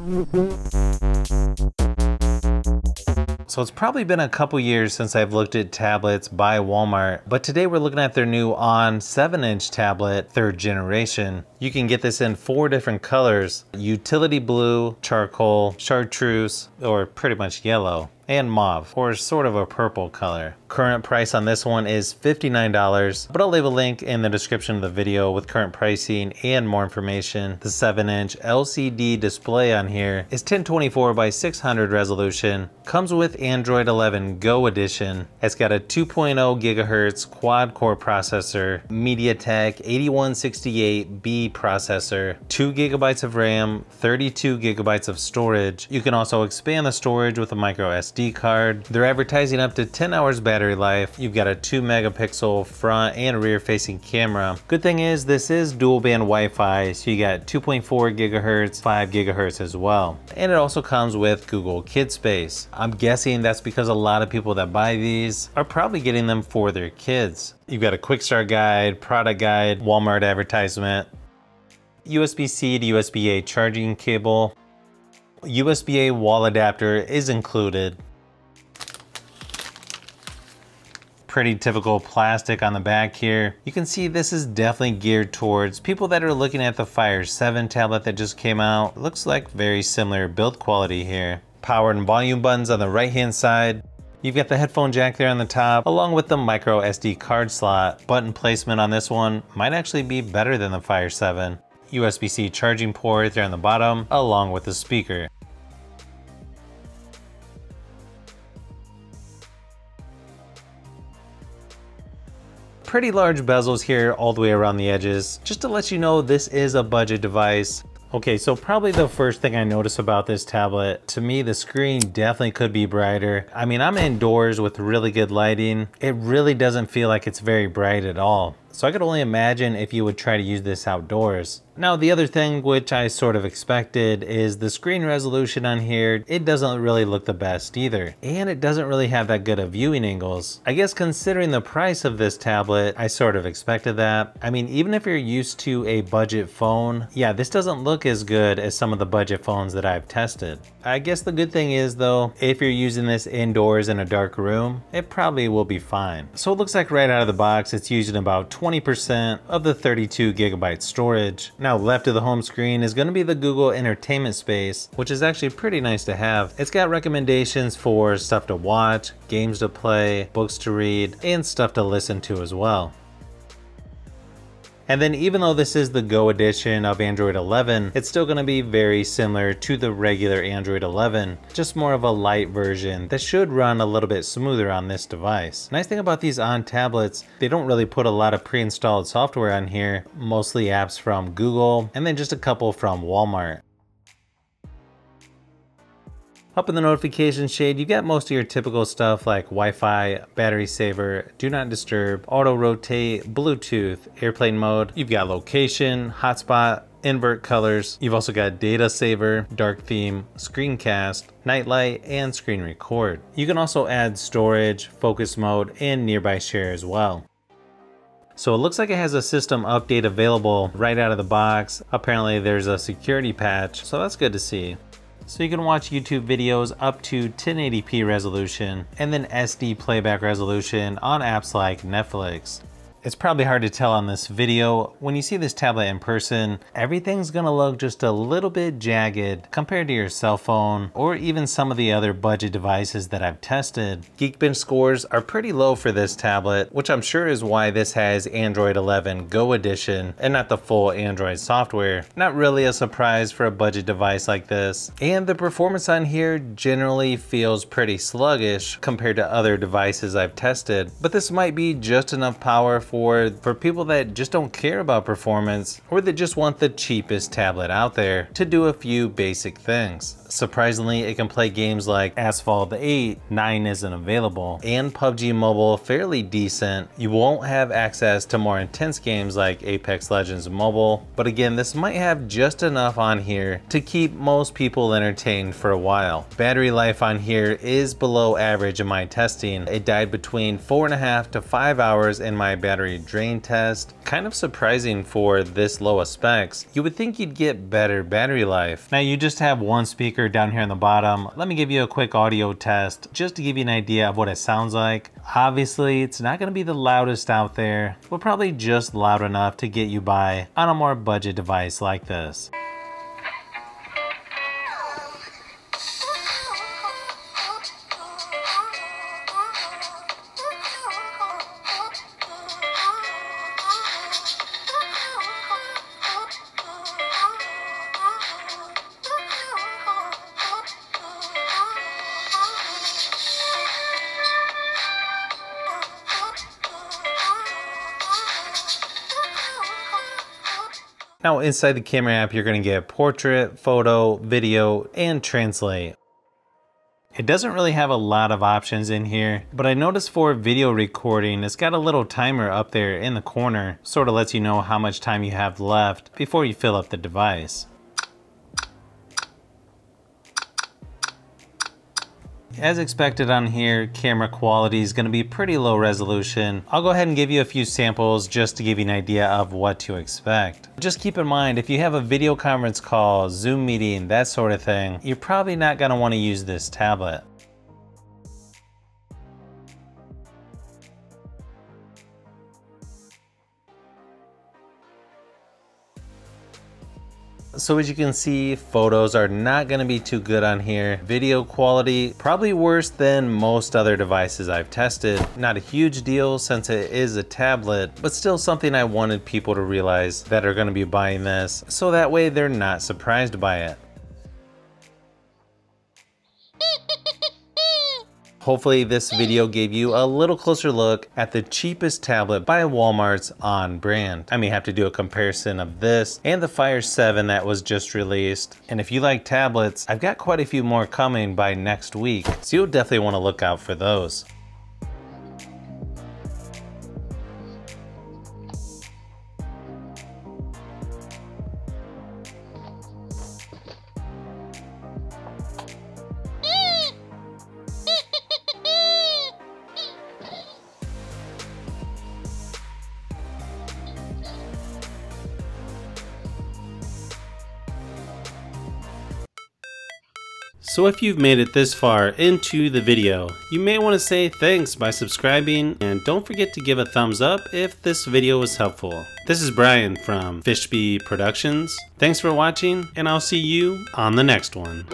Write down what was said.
So it's probably been a couple years since I've looked at tablets by Walmart, but today we're looking at their new ONN 7-inch tablet, 3rd generation. You can get this in 4 different colors: utility blue, charcoal, chartreuse, or pretty much yellow, and mauve, or sort of a purple color. Current price on this one is $59, but I'll leave a link in the description of the video with current pricing and more information. The 7-inch LCD display on here is 1024 by 600 resolution, comes with Android 11 Go edition. It's got a 2.0 gigahertz quad-core processor, MediaTek 8168B processor, 2 gigabytes of RAM, 32 gigabytes of storage. You can also expand the storage with a micro SD card. They're advertising up to 10 hours battery life. You've got a 2 megapixel front and rear facing camera. Good thing is this is dual band Wi-Fi, so you got 2.4 gigahertz, 5 gigahertz as well. And it also comes with Google Kidspace. I'm guessing that's because a lot of people that buy these are probably getting them for their kids. You've got a quick start guide, product guide, Walmart advertisement, USB-C to USB-A charging cable, USB-A wall adapter is included. Pretty typical plastic on the back here. You can see this is definitely geared towards people that are looking at the Fire 7 tablet that just came out. Looks like very similar build quality here. Power and volume buttons on the right hand side. You've got the headphone jack there on the top, along with the micro SD card slot. Button placement on this one might actually be better than the Fire 7. USB-C charging port there on the bottom, along with the speaker. Pretty large bezels here all the way around the edges, just to let you know this is a budget device. Okay, so probably the first thing I notice about this tablet, to me the screen definitely could be brighter. I mean, I'm indoors with really good lighting. It really doesn't feel like it's very bright at all. So I could only imagine if you would try to use this outdoors. Now the other thing which I sort of expected is the screen resolution on here. It doesn't really look the best either. And it doesn't really have that good of viewing angles. I guess considering the price of this tablet, I sort of expected that. I mean, even if you're used to a budget phone, yeah, this doesn't look as good as some of the budget phones that I've tested. I guess the good thing is though, if you're using this indoors in a dark room, it probably will be fine. So it looks like right out of the box, it's using about 20% of the 32 gigabyte storage. Now left of the home screen is going to be the Google Entertainment Space, which is actually pretty nice to have. It's got recommendations for stuff to watch, games to play, books to read, and stuff to listen to as well. And then even though this is the Go edition of Android 11, it's still going to be very similar to the regular Android 11, just more of a light version that should run a little bit smoother on this device. Nice thing about these ONN tablets, they don't really put a lot of pre-installed software on here, mostly apps from Google, and then just a couple from Walmart. Up in the notification shade, you got most of your typical stuff like Wi-Fi, battery saver, do not disturb, auto rotate, Bluetooth, airplane mode. You've got location, hotspot, invert colors. You've also got data saver, dark theme, screencast, night light, and screen record. You can also add storage, focus mode, and nearby share as well. So it looks like it has a system update available right out of the box. Apparently there's a security patch, so that's good to see. So you can watch YouTube videos up to 1080p resolution and then SD playback resolution on apps like Netflix. It's probably hard to tell on this video. When you see this tablet in person, everything's gonna look just a little bit jagged compared to your cell phone or even some of the other budget devices that I've tested. Geekbench scores are pretty low for this tablet, which I'm sure is why this has Android 11 Go edition and not the full Android software. Not really a surprise for a budget device like this. And the performance on here generally feels pretty sluggish compared to other devices I've tested, but this might be just enough power for people that just don't care about performance or that just want the cheapest tablet out there to do a few basic things. Surprisingly, it can play games like Asphalt 8, 9 isn't available, and PUBG Mobile fairly decent. You won't have access to more intense games like Apex Legends Mobile, but again, this might have just enough on here to keep most people entertained for a while. Battery life on here is below average in my testing. It died between 4.5 to 5 hours in my battery battery drain test. Kind of surprising for this low of specs. You would think you'd get better battery life. Now you just have one speaker down here on the bottom. Let me give you a quick audio test just to give you an idea of what it sounds like. Obviously, it's not going to be the loudest out there, but probably just loud enough to get you by on a more budget device like this. Now inside the camera app, you're going to get portrait, photo, video, and translate. It doesn't really have a lot of options in here, but I noticed for video recording, it's got a little timer up there in the corner, sort of lets you know how much time you have left before you fill up the device. As expected on here, camera quality is going to be pretty low resolution. I'll go ahead and give you a few samples just to give you an idea of what to expect. Just keep in mind, if you have a video conference call, Zoom meeting, that sort of thing, you're probably not going to want to use this tablet. So as you can see, photos are not going to be too good on here. Video quality, probably worse than most other devices I've tested. Not a huge deal since it is a tablet, but still something I wanted people to realize that are going to be buying this, so that way they're not surprised by it. Hopefully this video gave you a little closer look at the cheapest tablet by Walmart's On brand. I may have to do a comparison of this and the Fire 7 that was just released. And if you like tablets, I've got quite a few more coming by next week, so you'll definitely want to look out for those. So if you've made it this far into the video, you may want to say thanks by subscribing, and don't forget to give a thumbs up if this video was helpful. This is Brian from Fishbee Productions. Thanks for watching, and I'll see you on the next one.